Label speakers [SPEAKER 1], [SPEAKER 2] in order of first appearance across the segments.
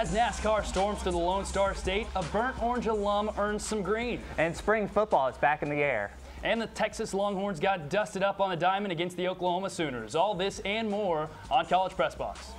[SPEAKER 1] As NASCAR storms through the Lone Star State, a burnt orange alum earns some green.
[SPEAKER 2] And spring football is back in the air.
[SPEAKER 1] And the Texas Longhorns got dusted up on the diamond against the Oklahoma Sooners. All this and more on College Press Box.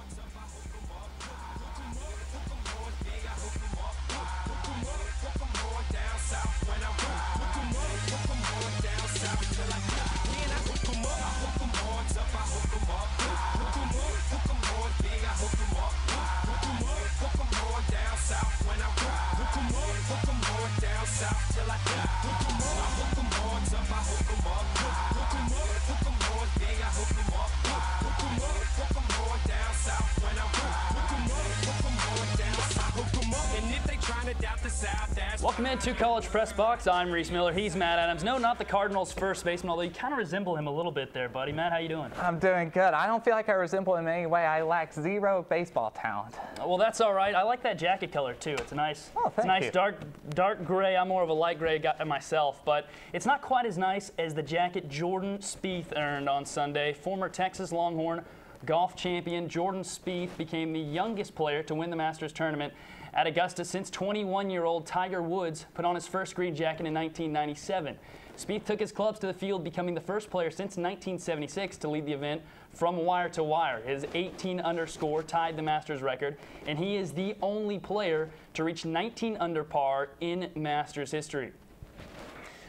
[SPEAKER 1] Welcome into College Press Box. I'm Reese Miller. He's Matt Adams. No, not the Cardinals' first baseman, although you kind of resemble him a little bit there, buddy. Matt, how you doing?
[SPEAKER 2] I'm doing good. I don't feel like I resemble him in any way. I lack zero baseball talent.
[SPEAKER 1] Well, that's all right. I like that jacket color too. It's a nice, dark gray. I'm more of a light gray guy myself, but it's not quite as nice as the jacket Jordan Spieth earned on Sunday. Former Texas Longhorn golf champion Jordan Spieth became the youngest player to win the Masters tournament at Augusta since 21-year-old Tiger Woods put on his first green jacket in 1997. Spieth took his clubs to the field, becoming the first player since 1976 to lead the event from wire to wire. His 18 under score tied the Masters record, and he is the only player to reach 19 under par in Masters history.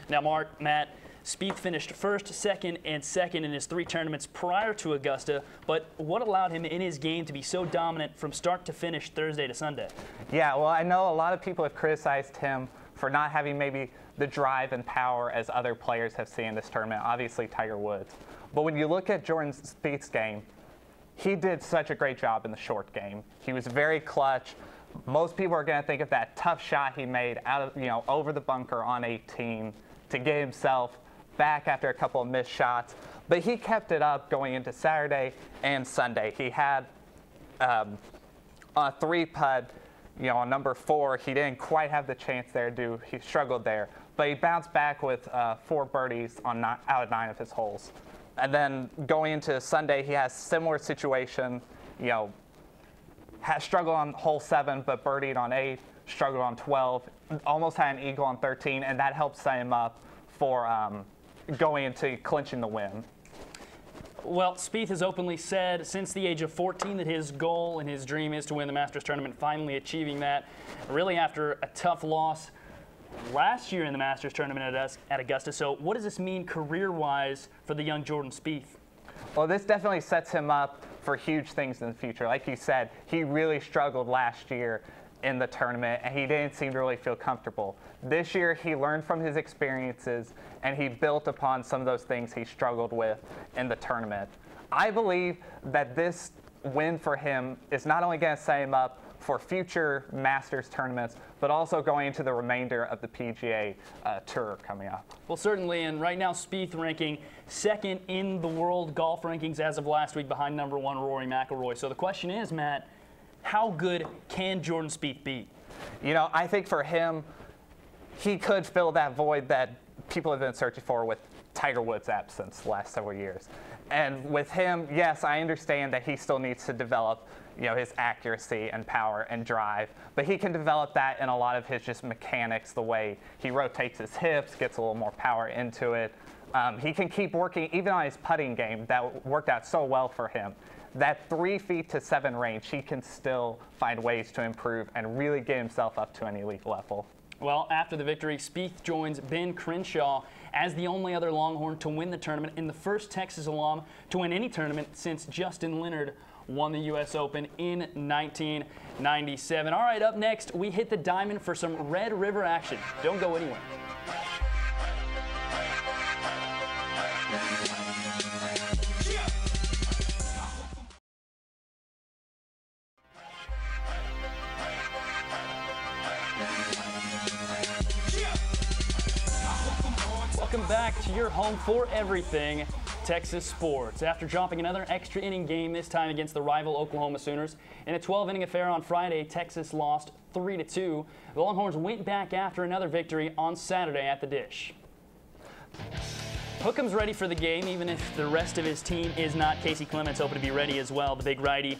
[SPEAKER 1] Now, Matt, Spieth finished first, second, and second in his 3 tournaments prior to Augusta, but what allowed him in his game to be so dominant from start to finish Thursday to Sunday?
[SPEAKER 2] Yeah, well, I know a lot of people have criticized him for not having maybe the drive and power as other players have seen in this tournament, obviously Tiger Woods. But when you look at Jordan Spieth's game, he did such a great job in the short game. He was very clutch. Most people are going to think of that tough shot he made out of, over the bunker on 18 to get himself back after a couple of missed shots, but he kept it up going into Saturday and Sunday. He had a 3-putt, on number 4. He didn't quite have the chance there. He struggled there, but he bounced back with 4 birdies on out of 9 of his holes. And then going into Sunday, he has similar situation. Has struggled on hole 7, but birdied on 8. Struggled on 12. Almost had an eagle on 13, and that helped set him up for going into clinching the win.
[SPEAKER 1] Well, Spieth has openly said since the age of 14 that his goal and his dream is to win the Masters tournament, finally achieving that. Really after a tough loss last year in the Masters tournament at Augusta. So what does this mean career-wise for the young Jordan Spieth?
[SPEAKER 2] Well, this definitely sets him up for huge things in the future. Like you said, he really struggled last year in the tournament, and he didn't seem to really feel comfortable. This year, he learned from his experiences, and he built upon some of those things he struggled with in the tournament. I believe that this win for him is not only going to set him up for future Masters tournaments, but also going into the remainder of the PGA Tour coming up.
[SPEAKER 1] Well, certainly, and right now Spieth ranking 2nd in the world golf rankings as of last week behind number 1 Rory McIlroy. So the question is, Matt, how good can Jordan Spieth be?
[SPEAKER 2] I think for him, he could fill that void that people have been searching for with Tiger Woods' absence the last several years. And with him, yes, I understand that he still needs to develop, his accuracy and power and drive, but he can develop that in a lot of his just mechanics, the way he rotates his hips, gets a little more power into it. He can keep working even on his putting game that worked out so well for him. That 3 feet to 7 range, he can still find ways to improve and really get himself up to an elite level.
[SPEAKER 1] Well, after the victory, Spieth joins Ben Crenshaw as the only other Longhorn to win the tournament and the first Texas alum to win any tournament since Justin Leonard won the U.S. Open in 1997. All right, up next, we hit the diamond for some Red River action. Don't go anywhere. Welcome back to your home for everything Texas sports. After dropping another extra inning game, this time against the rival Oklahoma Sooners, in a 12-inning affair on Friday, Texas lost 3-2. The Longhorns went back after another victory on Saturday at the Dish. Hookham's ready for the game, even if the rest of his team is not. Casey Clement's hoping to be ready as well. The big righty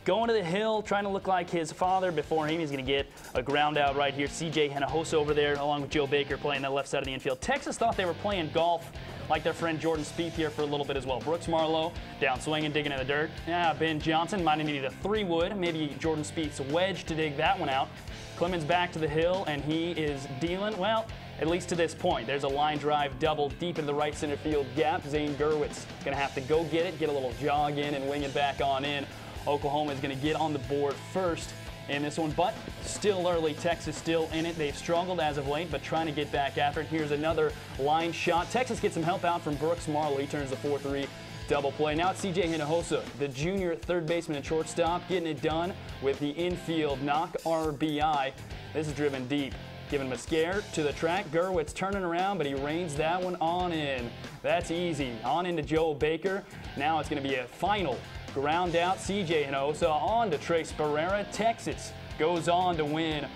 [SPEAKER 1] going to the hill, trying to look like his father before him. He's going to get a ground out right here. CJ Hinojosa over there, along with Joe Baker, playing that left side of the infield. Texas thought they were playing golf like their friend Jordan Spieth here for a little bit as well. Brooks Marlowe down swinging, digging in the dirt. Ben Johnson might need a 3-wood, maybe Jordan Spieth's wedge to dig that one out. Clemens back to the hill, and he is dealing, well, at least to this point. There's a line drive double deep in the right center field gap. Zane Gerwitz going to have to go get it, get a little jog in, and wing it back on in. Oklahoma is going to get on the board first in this one, but still early. Texas still in it. They've struggled as of late, but trying to get back after it. Here's another line shot. Texas gets some help out from Brooks Marlowe. He turns the 4-3 double play. Now it's CJ Hinojosa, the junior third baseman and shortstop, getting it done with the infield knock RBI. This is driven deep. Giving him a scare to the track. Gerwitz turning around, but he reins that one on in. That's easy. On into Joe Baker. Now it's going to be a final ground out. CJ Hinojosa on to Trace Barrera. Texas goes on to win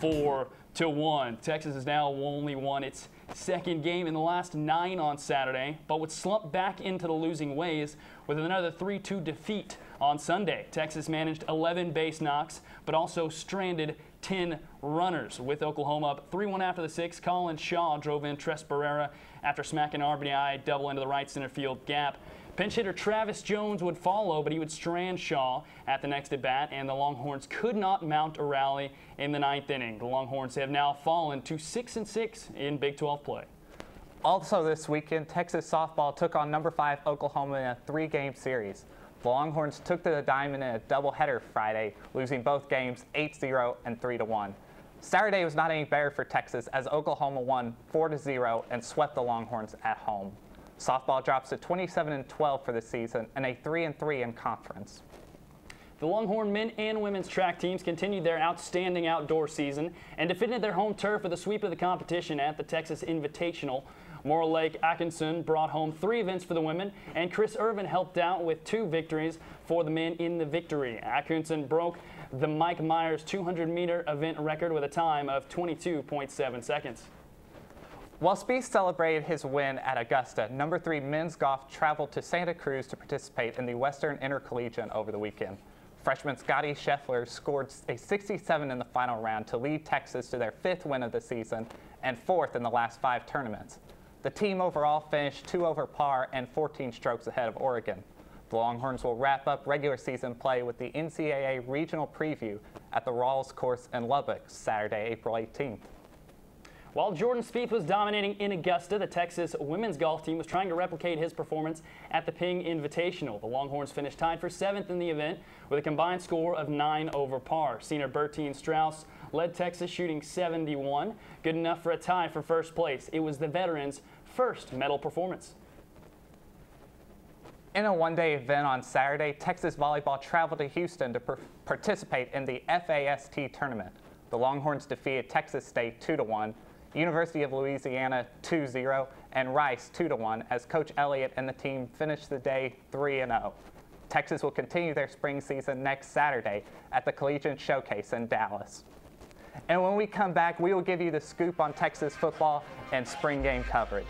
[SPEAKER 1] 4-1. Texas has now only won its second game in the last 9 on Saturday, but would slump back into the losing ways with another 3-2 defeat on Sunday. Texas managed 11 base knocks, but also stranded 10 runners. With Oklahoma up 3-1 after the 6th, Colin Shaw drove in Tres Barrera after smacking RBI double into the right center field gap. Pinch hitter Travis Jones would follow, but he would strand Shaw at the next at-bat, and the Longhorns could not mount a rally in the 9th inning. The Longhorns have now fallen to 6-6 in Big 12 play.
[SPEAKER 2] Also this weekend, Texas softball took on number 5 Oklahoma in a 3-game series. The Longhorns took to the diamond in a doubleheader Friday, losing both games 8-0 and 3-1. Saturday was not any better for Texas as Oklahoma won 4-0 and swept the Longhorns at home. Softball drops to 27-12 for the season and a 3-3 in conference.
[SPEAKER 1] The Longhorn men and women's track teams continued their outstanding outdoor season and defended their home turf with a sweep of the competition at the Texas Invitational. Moral Lake Atkinson brought home 3 events for the women, and Chris Irvin helped out with 2 victories for the men in the victory. Atkinson broke the Mike Myers 200-meter event record with a time of 22.7 seconds.
[SPEAKER 2] While Spieth celebrated his win at Augusta, number 3 men's golf traveled to Santa Cruz to participate in the Western Intercollegiate over the weekend. Freshman Scotty Scheffler scored a 67 in the final round to lead Texas to their 5th win of the season and 4th in the last 5 tournaments. The team overall finished 2 over par and 14 strokes ahead of Oregon. The Longhorns will wrap up regular season play with the NCAA regional preview at the Rawls course in Lubbock Saturday, April 18th.
[SPEAKER 1] While Jordan Spieth was dominating in Augusta, the Texas women's golf team was trying to replicate his performance at the Ping Invitational. The Longhorns finished tied for 7th in the event with a combined score of 9 over par. Senior Bertine Strauss led Texas shooting 71, good enough for a tie for first place. It was the veterans' first medal performance.
[SPEAKER 2] In a one-day event on Saturday, Texas volleyball traveled to Houston to participate in the FAST tournament. The Longhorns defeated Texas State 2-1, University of Louisiana 2-0, and Rice 2-1 as Coach Elliott and the team finished the day 3-0. Texas will continue their spring season next Saturday at the Collegiate Showcase in Dallas. And when we come back, we will give you the scoop on Texas football and spring game coverage.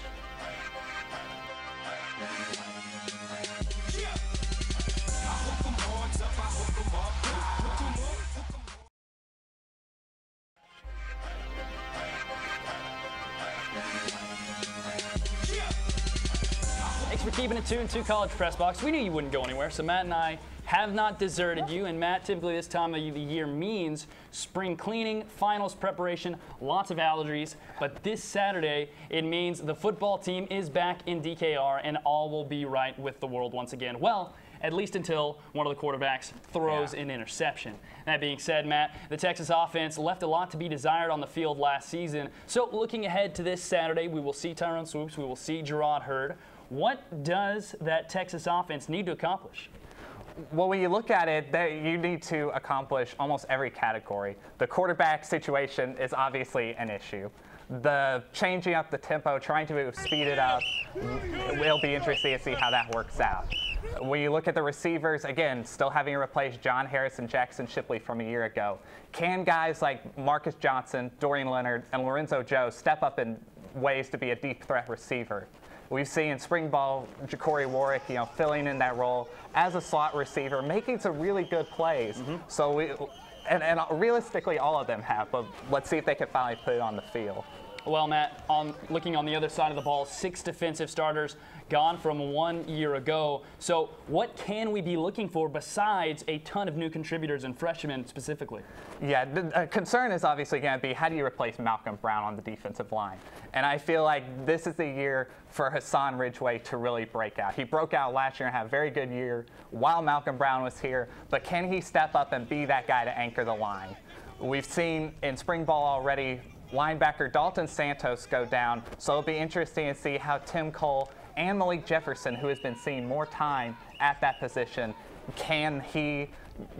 [SPEAKER 1] Thanks for keeping it tuned to College Press Box. We knew you wouldn't go anywhere, so Matt and I have not deserted you. And Matt, typically this time of the year means spring cleaning, finals preparation, lots of allergies. But this Saturday, it means the football team is back in DKR and all will be right with the world once again. Well, at least until one of the quarterbacks throws an interception. That being said, Matt, the Texas offense left a lot to be desired on the field last season. So looking ahead to this Saturday, we will see Tyrone Swoops, we will see Gerard Hurd. What does that Texas offense need to accomplish?
[SPEAKER 2] Well, when you look at it, you need to accomplish almost every category. The quarterback situation is obviously an issue. The changing up the tempo, trying to speed it up, it'll be interesting to see how that works out. When you look at the receivers, again, still having to replace John Harris and Jackson Shipley from a year ago. Can guys like Marcus Johnson, Dorian Leonard, and Lorenzo Joe step up in ways to be a deep threat receiver? We've seen in spring ball Ja'Cory Warwick, filling in that role as a slot receiver, making some really good plays. So and realistically, all of them have, but let's see if they can finally put it on the field.
[SPEAKER 1] Well, Matt, looking on the other side of the ball, 6 defensive starters gone from 1 year ago. So what can we be looking for besides a ton of new contributors and freshmen specifically?
[SPEAKER 2] Yeah, the concern is obviously going to be how do you replace Malcolm Brown on the defensive line? And I feel like this is the year for Hassan Ridgeway to really break out. He broke out last year and had a very good year while Malcolm Brown was here, but can he step up and be that guy to anchor the line? We've seen in spring ball already linebacker Dalton Santos go down, so it'll be interesting to see how Tim Cole and Malik Jefferson, who has been seeing more time at that position, can he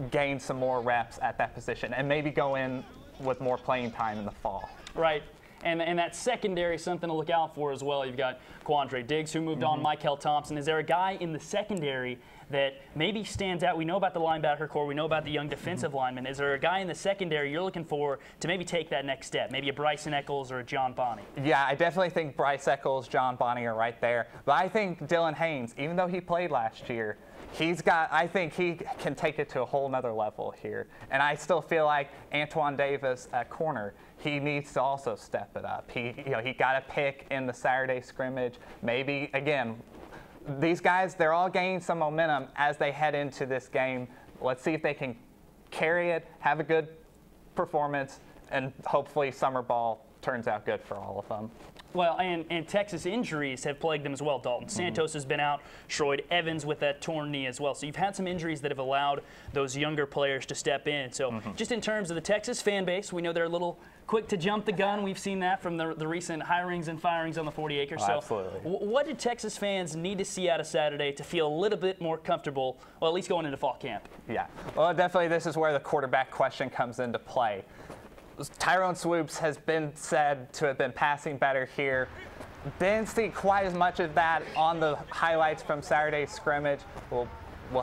[SPEAKER 2] gain some more reps at that position and maybe go in with more playing time in the fall.
[SPEAKER 1] Right. And that secondary is something to look out for as well. You've got Quandre Diggs, who moved on, Michael Thompson. Is there a guy in the secondary that maybe stands out? We know about the linebacker core. We know about the young defensive lineman. Is there a guy in the secondary you're looking for to maybe take that next step? Maybe a Bryson Eccles or a John Bonney?
[SPEAKER 2] Yeah, I definitely think Bryce Eccles, John Bonney are right there. But I think Dylan Haynes, even though he played last year, I think he can take it to a whole nother level here. And I still feel like Antoine Davis at corner, he needs to also step it up. He got a pick in the Saturday scrimmage. Maybe, again, these guys, they're all gaining some momentum as they head into this game. Let's see if they can carry it, have a good performance, and hopefully summer ball turns out good for all of them.
[SPEAKER 1] Well, and Texas injuries have plagued them as well. Dalton Santos has been out. Shroyd Evans with that torn knee as well. So you've had some injuries that have allowed those younger players to step in. So just in terms of the Texas fan base, we know they're a little quick to jump the gun. We've seen that from the recent hirings and firings on the 40 acres. So
[SPEAKER 2] absolutely.
[SPEAKER 1] What do Texas fans need to see out of Saturday to feel a little bit more comfortable, well, at least going into fall camp?
[SPEAKER 2] Yeah. Well, definitely this is where the quarterback question comes into play. Tyrone Swoops has been said to have been passing better here. Didn't see quite as much of that on the highlights from Saturday's scrimmage. We'll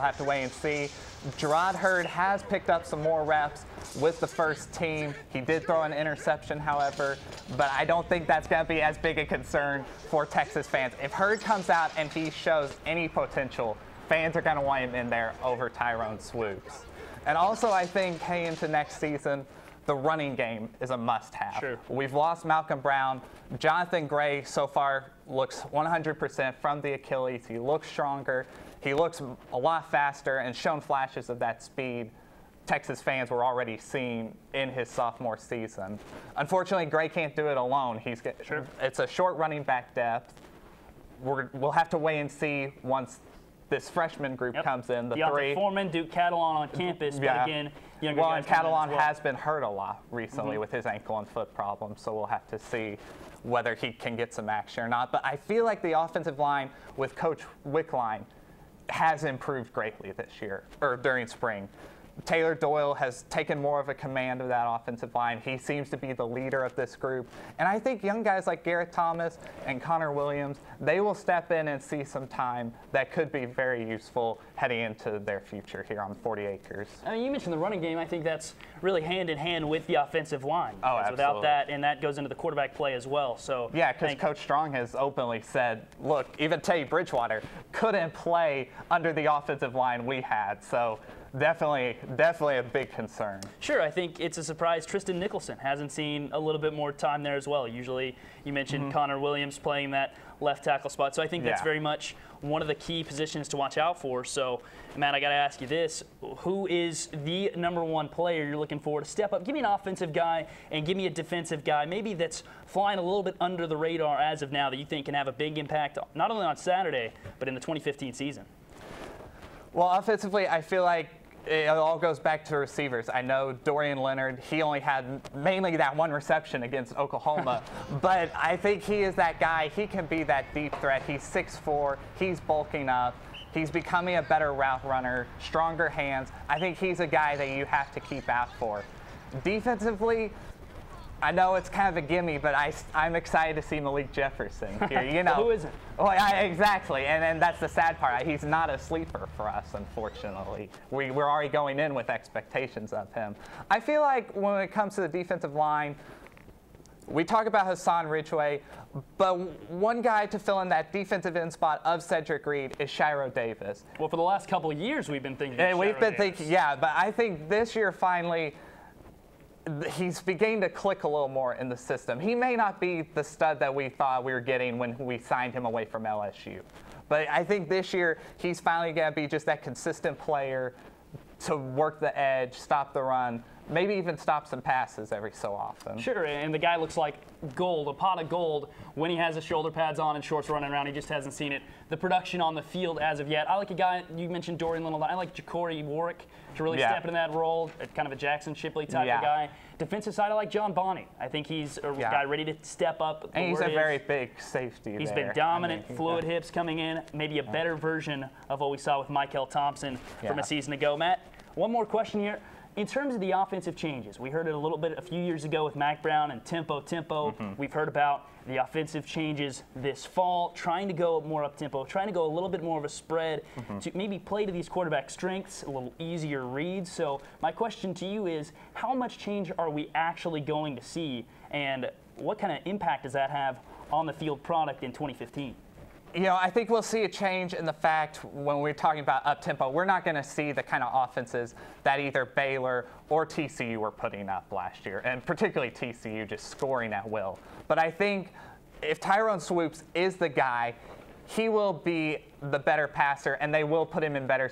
[SPEAKER 2] have to wait and see. Gerard Hurd has picked up some more reps with the first team. He did throw an interception, however, but I don't think that's going to be as big a concern for Texas fans. If Hurd comes out and he shows any potential, fans are going to want him in there over Tyrone Swoops. And also, I think heading into next season, the running game is a must-have.
[SPEAKER 1] Sure.
[SPEAKER 2] We've lost Malcolm Brown. Jonathan Gray so far looks 100% from the Achilles. He looks stronger. He looks a lot faster and shown flashes of that speed Texas fans were already seeing in his sophomore season. Unfortunately, Gray can't do it alone. It's a short running back depth. We'll have to wait and see once this freshman group comes in. The three.
[SPEAKER 1] Foreman, Duke Catalan on campus, but again, younger guys.
[SPEAKER 2] And Catalan has been hurt a lot recently with his ankle and foot problems, so we'll have to see whether he can get some action or not. But I feel like the offensive line with Coach Wickline has improved greatly this year, or during spring. Taylor Doyle has taken more of a command of that offensive line. He seems to be the leader of this group. And I think young guys like Garrett Thomas and Connor Williams, they will step in and see some time that could be very useful heading into their future here on 40 acres.
[SPEAKER 1] I mean, you mentioned the running game. I think that's really hand in hand with the offensive line.
[SPEAKER 2] Oh, absolutely.
[SPEAKER 1] Without that, and that goes into the quarterback play as well. So
[SPEAKER 2] yeah, because Coach Strong has openly said, look, even Teddy Bridgewater couldn't play under the offensive line we had. So definitely a big concern.
[SPEAKER 1] Sure, I think it's a surprise Tristan Nicholson hasn't seen a little bit more time there as well. Usually you mentioned Connor Williams playing that left tackle spot. So I think that's very much one of the key positions to watch out for. So, Matt, I got to ask you this. Who is the #1 player you're looking for to step up? Give me an offensive guy and give me a defensive guy, maybe that's flying a little bit under the radar as of now that you think can have a big impact not only on Saturday, but in the 2015 season.
[SPEAKER 2] Well, offensively, I feel like it all goes back to receivers. I know Dorian Leonard, he only had mainly that one reception against Oklahoma, but I think he is that guy. He can be that deep threat. He's 6'4", he's bulking up. He's becoming a better route runner, stronger hands. I think he's a guy that you have to keep out for. Defensively, I know it's kind of a gimme, but I'm excited to see Malik Jefferson here. You know,
[SPEAKER 1] who isn't?
[SPEAKER 2] Well, exactly, and that's the sad part. He's not a sleeper for us, unfortunately. We're already going in with expectations of him. I feel like when it comes to the defensive line, We talk about Hassan Ridgway, but one guy to fill in that defensive end spot of Cedric Reed is Shiro Davis.
[SPEAKER 1] Well, for the last couple of years, we've been thinking.
[SPEAKER 2] And we've been thinking, yeah, but I think this year finally he's beginning to click a little more in the system. He may not be the stud that we thought we were getting when we signed him away from LSU, but I think this year he's finally going to be just that consistent player to work the edge, stop the run, maybe even stop some passes every so often.
[SPEAKER 1] Sure, and the guy looks like gold, a pot of gold when he has his shoulder pads on and shorts running around. He just hasn't seen it. The production on the field as of yet. I like a guy, you mentioned Dorian Little, I like Ja'Cory Warwick to really step into that role, kind of a Jackson Shipley type of guy. Defensive side, I like John Bonney. I think he's a guy ready to step up.
[SPEAKER 2] And he's a very big safety.
[SPEAKER 1] He's been dominant, fluid hips coming in, maybe a better version of what we saw with Michael Thompson from a season ago. Matt, one more question here. In terms of the offensive changes, we heard it a little bit a few years ago with Mac Brown and tempo. We've heard about the offensive changes this fall, trying to go more up-tempo, trying to go a little bit more of a spread to maybe play to these quarterback strengths, a little easier reads. So my question to you is, how much change are we actually going to see, and what kind of impact does that have on the field product in 2015?
[SPEAKER 2] You know, I think we'll see a change in the fact when we're talking about up-tempo, we're not going to see the kind of offenses that either Baylor or TCU were putting up last year, and particularly TCU just scoring at will. But I think if Tyrone Swoops is the guy, he will be the better passer, and they will put him in better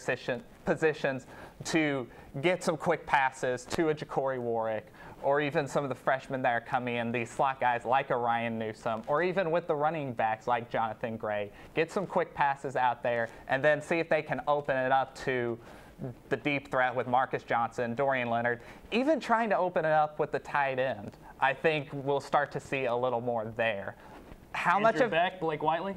[SPEAKER 2] positions to get some quick passes to a Ja'Cory Warwick, or even some of the freshmen that are coming in, these slot guys like a Ryan Newsome, or even with the running backs like Jonathan Gray. Get some quick passes out there, and then see if they can open it up to the deep threat with Marcus Johnson, Dorian Leonard, even trying to open it up with the tight end. I think we'll start to see a little more there.
[SPEAKER 1] Andrew Beck, Blake Whiteley?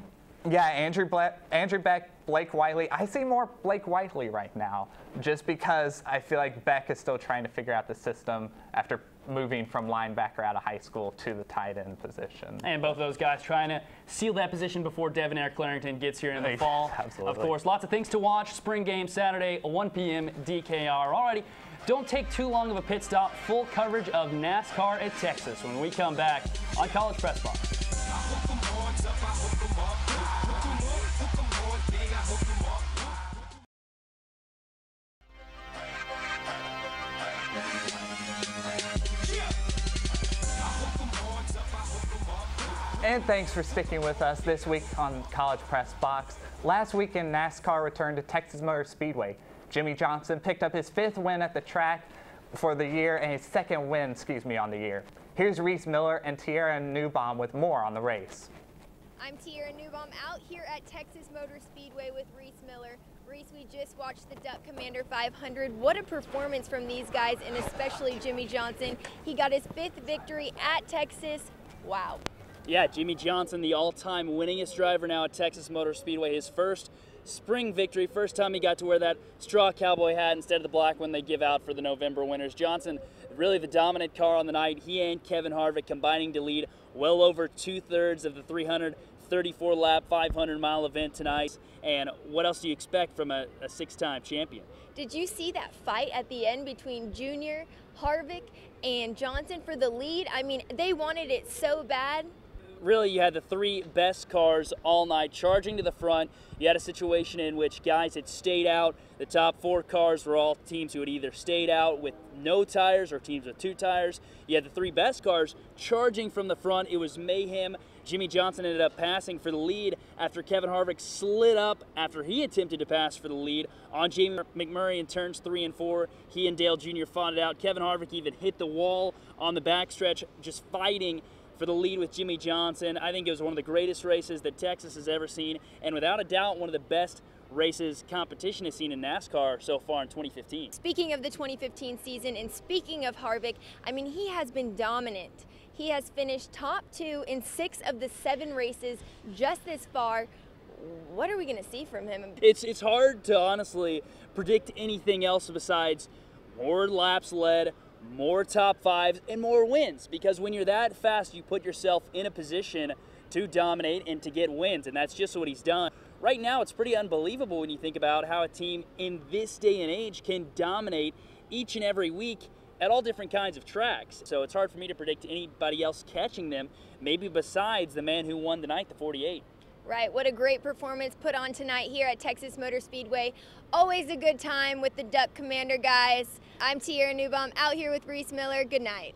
[SPEAKER 2] Yeah, Andrew Beck, Blake Whiteley. I see more Blake Whiteley right now, just because I feel like Beck is still trying to figure out the system after moving from linebacker out of high school to the tight end position.
[SPEAKER 1] And both of those guys trying to seal that position before Devin Clarington gets here in the fall.
[SPEAKER 2] Absolutely.
[SPEAKER 1] Of course, lots of things to watch. Spring game Saturday, 1 p.m. DKR. Alrighty, don't take too long of a pit stop. Full coverage of NASCAR at Texas when we come back on College Press Box.
[SPEAKER 2] And thanks for sticking with us this week on College Press Box. Last weekend, NASCAR returned to Texas Motor Speedway. Jimmy Johnson picked up his 5th win at the track for the year and his 2nd win, on the year. Here's Reese Miller and Tierra Newbaum with more on the race.
[SPEAKER 3] I'm Tierra Newbaum out here at Texas Motor Speedway with Reese Miller. Reese, we just watched the Duck Commander 500. What a performance from these guys, and especially Jimmy Johnson. He got his 5th victory at Texas. Wow.
[SPEAKER 1] Yeah, Jimmy Johnson, the all-time winningest driver now at Texas Motor Speedway. His first spring victory, first time he got to wear that straw cowboy hat instead of the black one they give out for the November winners. Johnson, really the dominant car on the night. He and Kevin Harvick combining to lead well over 2/3 of the 334-lap, 500-mile event tonight. And what else do you expect from a 6-time champion?
[SPEAKER 3] Did you see that fight at the end between Junior, Harvick, and Johnson for the lead? I mean, they wanted it so bad.
[SPEAKER 1] Really, you had the 3 best cars all night charging to the front. You had a situation in which guys had stayed out. The top 4 cars were all teams who had either stayed out with no tires or teams with 2 tires. You had the 3 best cars charging from the front. It was mayhem. Jimmy Johnson ended up passing for the lead after Kevin Harvick slid up after he attempted to pass for the lead on Jamie McMurray in turns 3 and 4. He and Dale Jr. fought it out. Kevin Harvick even hit the wall on the backstretch, just fighting for the lead with Jimmy Johnson. I think it was one of the greatest races that Texas has ever seen, and without a doubt, one of the best races competition has seen in NASCAR so far in 2015.
[SPEAKER 3] Speaking of the 2015 season, and speaking of Harvick, I mean, he has been dominant. He has finished top 2 in 6 of the 7 races just this far. What are we going to see from him?
[SPEAKER 1] It's hard to honestly predict anything else besides more laps led, more top 5s, and more wins, because when you're that fast, you put yourself in a position to dominate and to get wins, and that's just what he's done. Right now, it's pretty unbelievable when you think about how a team in this day and age can dominate each and every week
[SPEAKER 4] at all different kinds of tracks. So it's hard for me to predict anybody else catching them, maybe besides the man who won tonight, the 48.
[SPEAKER 3] Right, what a great performance put on tonight here at Texas Motor Speedway. Always a good time with the Duck Commander guys. I'm Tiara Newbaum out here with Reese Miller. Good night.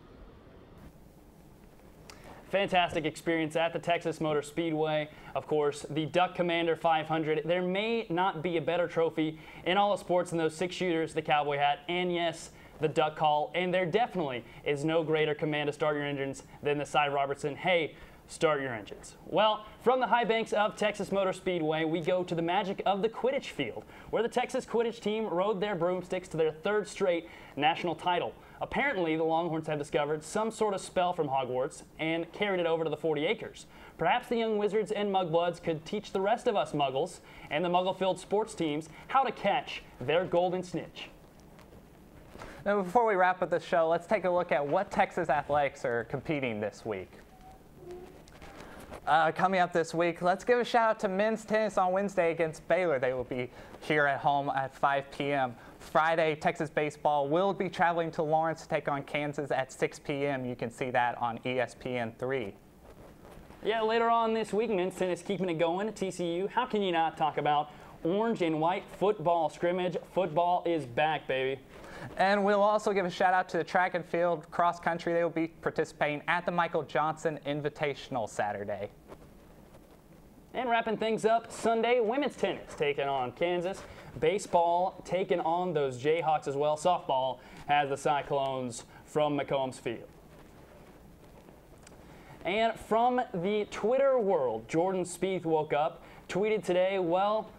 [SPEAKER 1] Fantastic experience at the Texas Motor Speedway. Of course, the Duck Commander 500. There may not be a better trophy in all of sports than those 6 shooters, the cowboy hat, and yes, the duck call. And there definitely is no greater command to start your engines than the Cy Robertson, hey, start your engines. Well, from the high banks of Texas Motor Speedway, we go to the magic of the Quidditch field, where the Texas Quidditch team rode their broomsticks to their 3rd straight national title. Apparently, the Longhorns have discovered some sort of spell from Hogwarts and carried it over to the 40 acres. Perhaps the young wizards and mugbloods could teach the rest of us muggles and the muggle-filled sports teams how to catch their golden snitch.
[SPEAKER 2] Now, before we wrap up the show, let's take a look at what Texas athletics are competing this week. Coming up this week, let's give a shout out to men's tennis on Wednesday against Baylor. They will be here at home at 5 p.m. Friday, Texas baseball will be traveling to Lawrence to take on Kansas at 6 p.m. You can see that on ESPN3.
[SPEAKER 1] Yeah, later on this week, men's tennis keeping it going at TCU. How can you not talk about orange and white football scrimmage? Football is back, baby.
[SPEAKER 2] And we'll also give a shout out to the track and field cross country. They will be participating at the Michael Johnson Invitational Saturday.
[SPEAKER 1] And wrapping things up, Sunday, women's tennis taking on Kansas. Baseball taking on those Jayhawks as well. Softball has the Cyclones from McCombs Field. And from the Twitter world, Jordan Spieth woke up, tweeted today, well,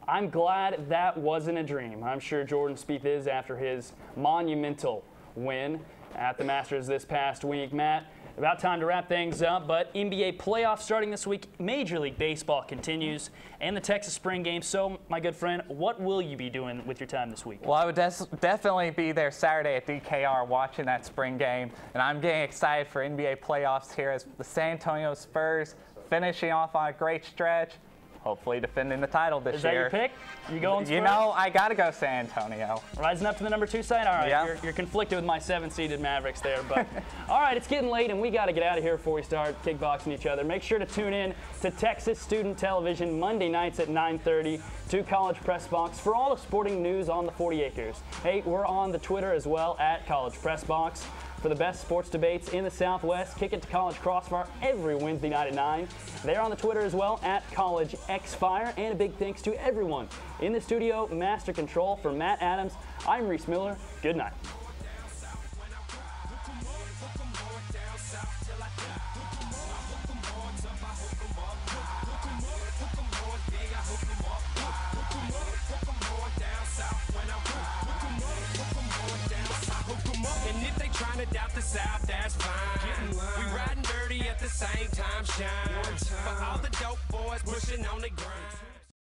[SPEAKER 1] I'm glad that wasn't a dream. I'm sure Jordan Spieth is after his monumental win at the Masters this past week. Matt, about time to wrap things up, but NBA playoffs starting this week. Major League Baseball continues, and the Texas Spring Game. So, my good friend, what will you be doing with your time this week?
[SPEAKER 2] Well, I would definitely be there Saturday at DKR watching that spring game, and I'm getting excited for NBA playoffs here as the San Antonio Spurs finishing off on a great stretch. Hopefully defending the title this year.
[SPEAKER 1] Is that your pick? You going Spurs?
[SPEAKER 2] You know, I got to go San Antonio.
[SPEAKER 1] Rising up to the number 2 side? All right,
[SPEAKER 2] yeah.
[SPEAKER 1] You're conflicted with my 7-seeded Mavericks there. But all right, it's getting late, and we got to get out of here before we start kickboxing each other. Make sure to tune in to Texas Student Television Monday nights at 9:30 to College Press Box for all the sporting news on the 40 acres. Hey, we're on the Twitter as well at College Press Box. For the best sports debates in the Southwest, kick it to College Crossfire every Wednesday night at 9. They're on the Twitter as well at College Xfire. And a big thanks to everyone in the studio, Master Control. For Matt Adams, I'm Reese Miller. Good night.
[SPEAKER 5] Trying to doubt the South, that's fine. We riding dirty at the same time, shine. For all the dope boys pushing on the grind.